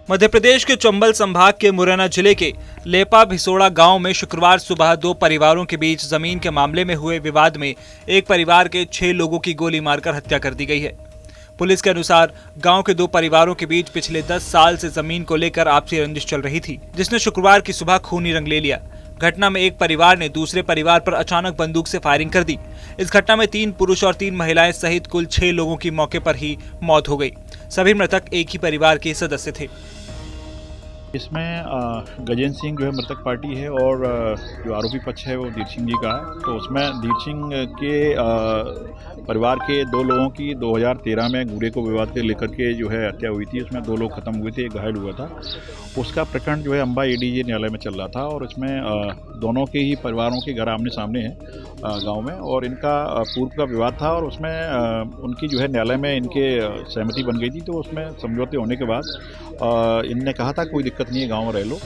मध्य प्रदेश के चंबल संभाग के मुरैना जिले के लेपा भिसोड़ा गांव में शुक्रवार सुबह दो परिवारों के बीच जमीन के मामले में हुए विवाद में एक परिवार के 6 लोगों की गोली मारकर हत्या कर दी गई है। पुलिस के अनुसार गांव के दो परिवारों के बीच पिछले 10 साल से जमीन को लेकर आपसी रंजिश चल रही थी, जिसने शुक्रवार की सुबह खूनी रंग ले लिया। घटना में एक परिवार ने दूसरे परिवार पर अचानक बंदूक से फायरिंग कर दी। इस घटना में 3 पुरुष और 3 महिलाएं सहित कुल 6 लोगों की मौके पर ही मौत हो गई। सभी मृतक एक ही परिवार के सदस्य थे। इसमें गजेंद्र सिंह जो है मृतक पार्टी है और जो आरोपी पक्ष है वो धीर सिंह जी का है। तो उसमें धीर सिंह के परिवार के 2 लोगों की 2013 में गुड़े को विवाद के लेकर के जो है हत्या हुई थी। उसमें 2 लोग खत्म हुए थे, एक घायल हुआ था। उसका प्रकरण जो है अंबा एडीजे न्यायालय में चल रहा था और इसमें दोनों के ही परिवारों के घर आमने सामने हैं गांव में, और इनका पूर्व का विवाद था और उसमें उनकी जो है न्यायालय में इनके सहमति बन गई थी। तो उसमें समझौते होने के बाद इनने कहा था कोई दिक्कत नहीं है, गाँव में रह लो।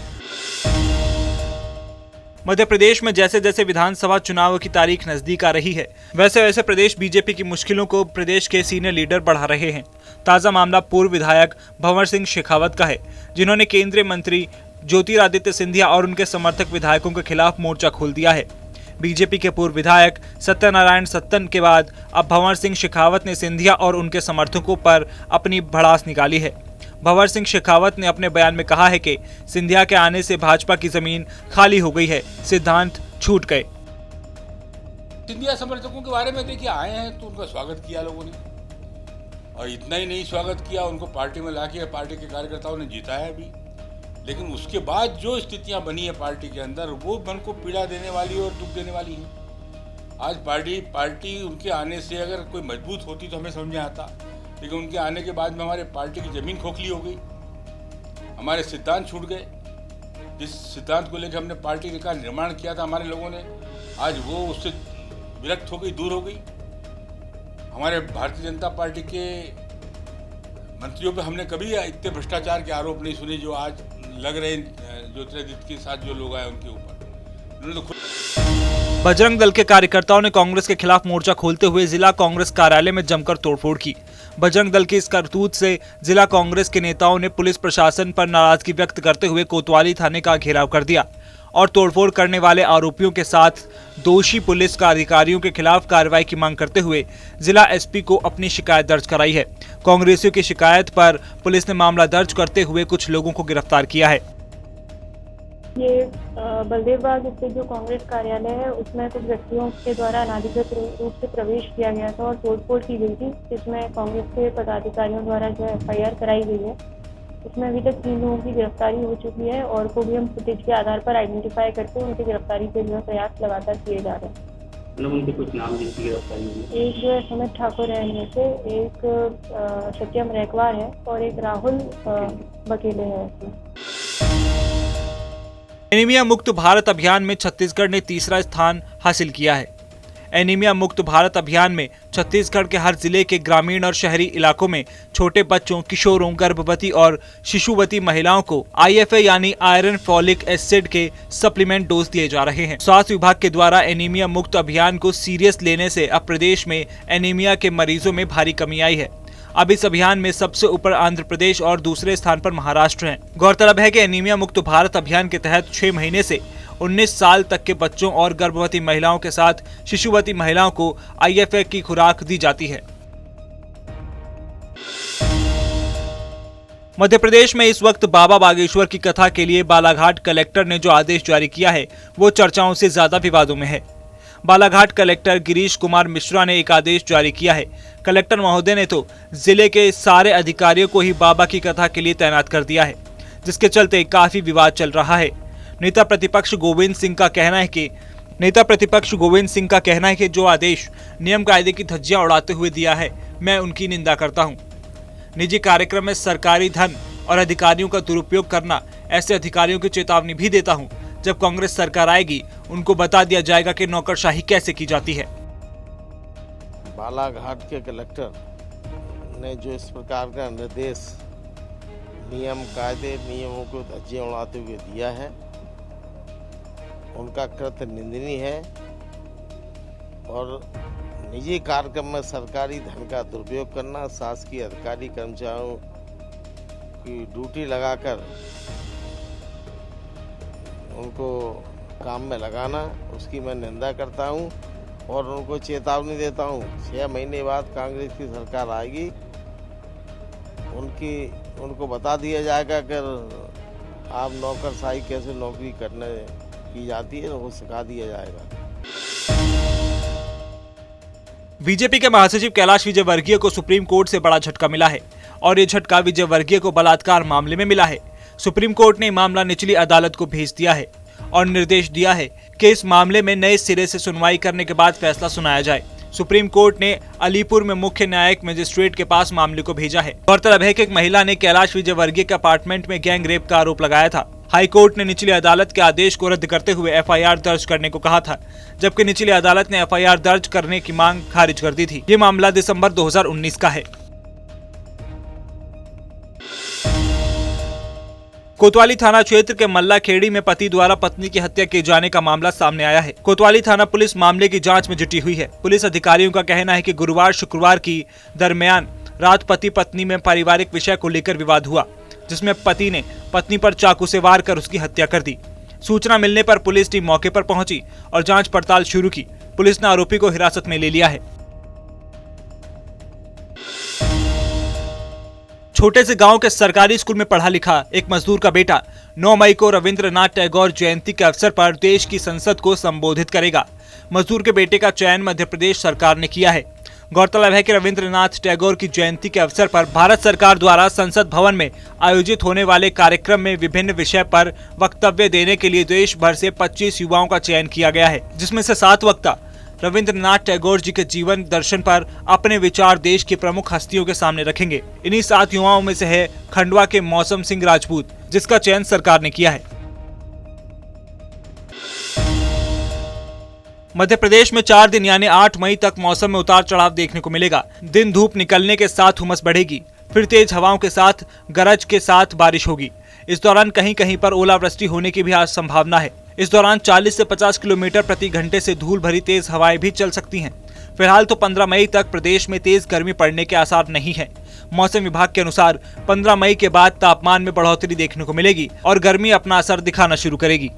मध्य प्रदेश में जैसे जैसे विधानसभा चुनाव की तारीख नजदीक आ रही है, वैसे वैसे प्रदेश बीजेपी की मुश्किलों को प्रदेश के सीनियर लीडर बढ़ा रहे हैं। ताजा मामला पूर्व विधायक भंवर सिंह शेखावत का है, जिन्होंने केंद्रीय मंत्री ज्योतिरादित्य सिंधिया और उनके समर्थक विधायकों के खिलाफ मोर्चा खोल दिया है। बीजेपी के पूर्व विधायक सत्यनारायण सत्तन के बाद अब भंवर सिंह शेखावत ने सिंधिया और उनके समर्थकों पर अपनी भड़ास निकाली है। भंवर सिंह शेखावत ने अपने बयान में कहा है कि सिंधिया के आने से भाजपा की जमीन खाली हो गई है, सिद्धांत छूट गए। सिंधिया समर्थकों के बारे में देखिए, आए हैं तो उनका स्वागत किया लोगों ने, और इतना ही नहीं स्वागत किया, उनको पार्टी में लाके पार्टी के कार्यकर्ताओं ने जिताया भी। लेकिन उसके बाद जो स्थितियां बनी है पार्टी के अंदर, वो मन को पीड़ा देने वाली और दुख देने वाली है। आज पार्टी उनके आने से अगर कोई मजबूत होती तो हमें समझ में आता, लेकिन उनके आने के बाद में हमारे पार्टी की जमीन खोखली हो गई, हमारे सिद्धांत छूट गए। जिस सिद्धांत को लेकर हमने पार्टी का निर्माण किया था हमारे लोगों ने, आज वो उससे विरक्त हो गई, दूर हो गई। हमारे भारतीय जनता पार्टी के मंत्रियों पे हमने कभी इतने भ्रष्टाचार के आरोप नहीं सुने जो आज लग रहे ज्योतिरादित्य के साथ जो लोग आए उनके ऊपर। उन्होंने तो बजरंग दल के कार्यकर्ताओं ने कांग्रेस के खिलाफ मोर्चा खोलते हुए जिला कांग्रेस कार्यालय में जमकर तोड़फोड़ की। बजरंग दल की इस करतूत से जिला कांग्रेस के नेताओं ने पुलिस प्रशासन पर नाराजगी व्यक्त करते हुए कोतवाली थाने का घेराव कर दिया और तोड़फोड़ करने वाले आरोपियों के साथ दोषी पुलिस का अधिकारियों के खिलाफ कार्रवाई की मांग करते हुए जिला एसपी को अपनी शिकायत दर्ज कराई है। कांग्रेसियों की शिकायत पर पुलिस ने मामला दर्ज करते हुए कुछ लोगों को गिरफ्तार किया है। ये बलदेव बाग स्थित जो कांग्रेस कार्यालय है उसमें कुछ व्यक्तियों के द्वारा अनाधिकृत रूप से प्रवेश किया गया था और तोड़फोड़ की गई थी, जिसमें कांग्रेस के पदाधिकारियों द्वारा जो FIR कराई गई है। इसमें अभी तक 3 लोगों की गिरफ्तारी हो चुकी है और को भी हम फुटेज के आधार पर आइडेंटिफाई करके उनकी गिरफ्तारी के लिए प्रयास लगातार किए जा रहे हैं। उनके कुछ नाम जिनकी गिरफ्तारी हुई है? एक जो है सुमित ठाकुर है, इनमें से एक सत्यम रैकवार है और एक राहुल बकेले है। एनीमिया मुक्त भारत अभियान में छत्तीसगढ़ ने तीसरा स्थान हासिल किया है। एनीमिया मुक्त भारत अभियान में छत्तीसगढ़ के हर जिले के ग्रामीण और शहरी इलाकों में छोटे बच्चों, किशोरों, गर्भवती और शिशुवती महिलाओं को IFA यानी आयरन फॉलिक एसिड के सप्लीमेंट डोज दिए जा रहे हैं। स्वास्थ्य विभाग के द्वारा एनीमिया मुक्त अभियान को सीरियस लेने से अब प्रदेश में एनीमिया के मरीजों में भारी कमी आई है। अब इस अभियान में सबसे ऊपर आंध्र प्रदेश और दूसरे स्थान पर महाराष्ट्र है। गौरतलब है कि एनीमिया मुक्त भारत अभियान के तहत 6 महीने से 19 साल तक के बच्चों और गर्भवती महिलाओं के साथ शिशुवती महिलाओं को IFA की खुराक दी जाती है। मध्य प्रदेश में इस वक्त बाबा बागेश्वर की कथा के लिए बालाघाट कलेक्टर ने जो आदेश जारी किया है वो चर्चाओं से ज्यादा विवादों में है। बालाघाट कलेक्टर गिरीश कुमार मिश्रा ने एक आदेश जारी किया है। कलेक्टर महोदय ने तो जिले के सारे अधिकारियों को ही बाबा की कथा के लिए तैनात कर दिया है, जिसके चलते काफी विवाद चल रहा है। नेता प्रतिपक्ष गोविंद सिंह का कहना है कि जो आदेश नियम कायदे की धज्जियां उड़ाते हुए दिया है, मैं उनकी निंदा करता हूं। निजी कार्यक्रम में सरकारी धन और अधिकारियों का दुरुपयोग करना, ऐसे अधिकारियों की चेतावनी भी देता हूं। जब कांग्रेस सरकार आएगी उनको बता दिया जाएगा कि नौकरशाही कैसे की जाती है। बालाघाट के कलेक्टर ने जो इस प्रकार का निर्देश नियम कायदे नियमों को धज्जियां उड़ाते हुए दिया है, उनका कृत्य निंदनीय है और निजी कार्यक्रम में सरकारी धन का दुरुपयोग करना, शासकीय अधिकारी कर्मचारियों की ड्यूटी लगाकर उनको काम में लगाना, उसकी मैं निंदा करता हूं और उनको चेतावनी देता हूं 6 महीने बाद कांग्रेस की सरकार आएगी, उनको बता दिया जाएगा कि आप नौकरशाही कैसे नौकरी करने की जाती है, वो सिखा दिया जाएगा। बीजेपी के महासचिव कैलाश विजयवर्गीय को सुप्रीम कोर्ट से बड़ा झटका मिला है और ये झटका विजयवर्गीय को बलात्कार मामले में मिला है। सुप्रीम कोर्ट ने मामला निचली अदालत को भेज दिया है और निर्देश दिया है कि इस मामले में नए सिरे से सुनवाई करने के बाद फैसला सुनाया जाए। सुप्रीम कोर्ट ने अलीपुर में मुख्य न्यायिक मजिस्ट्रेट के पास मामले को भेजा है। गौरतलब है कि एक महिला ने कैलाश विजयवर्गीय के अपार्टमेंट में गैंग रेप का आरोप लगाया था। हाई कोर्ट ने निचली अदालत के आदेश को रद्द करते हुए एफआईआर दर्ज करने को कहा था, जबकि निचली अदालत ने एफआईआर दर्ज करने की मांग खारिज कर दी थी। ये मामला दिसंबर 2019 का है। कोतवाली थाना क्षेत्र के मल्ला खेड़ी में पति द्वारा पत्नी की हत्या किए जाने का मामला सामने आया है। कोतवाली थाना पुलिस मामले की जांच में जुटी हुई है। पुलिस अधिकारियों का कहना है कि गुरुवार शुक्रवार की दरमियान रात पति पत्नी में पारिवारिक विषय को लेकर विवाद हुआ, जिसमें पति ने पत्नी पर चाकू से वार कर उसकी हत्या कर दी। सूचना मिलने पर पुलिस टीम मौके पर पहुंची और जांच पड़ताल शुरू की। पुलिस ने आरोपी को हिरासत में ले लिया है। छोटे से गांव के सरकारी स्कूल में पढ़ा लिखा एक मजदूर का बेटा 9 मई को रविंद्रनाथ टैगोर जयंती के अवसर पर देश की संसद को संबोधित करेगा। मजदूर के बेटे का चयन मध्य प्रदेश सरकार ने किया है। गौरतलब है कि रविंद्रनाथ टैगोर की जयंती के अवसर पर भारत सरकार द्वारा संसद भवन में आयोजित होने वाले कार्यक्रम में विभिन्न विषय पर वक्तव्य देने के लिए देश भर से 25 युवाओं का चयन किया गया है, जिसमें से 7 वक्ता रविंद्रनाथ टैगोर जी के जीवन दर्शन पर अपने विचार देश की प्रमुख हस्तियों के सामने रखेंगे। इन्हीं 7 युवाओं में से है खंडवा के मौसम सिंह राजपूत, जिसका चयन सरकार ने किया है। मध्य प्रदेश में 4 दिन यानी 8 मई तक मौसम में उतार चढ़ाव देखने को मिलेगा। दिन धूप निकलने के साथ उमस बढ़ेगी, फिर तेज हवाओं के साथ गरज के साथ बारिश होगी। इस दौरान कहीं कहीं पर ओलावृष्टि होने की भी आज संभावना है। इस दौरान 40 से 50 किलोमीटर प्रति घंटे से धूल भरी तेज हवाएं भी चल सकती हैं। फिलहाल तो 15 मई तक प्रदेश में तेज गर्मी पड़ने के आसार नहीं है। मौसम विभाग के अनुसार 15 मई के बाद तापमान में बढ़ोतरी देखने को मिलेगी और गर्मी अपना असर दिखाना शुरू करेगी।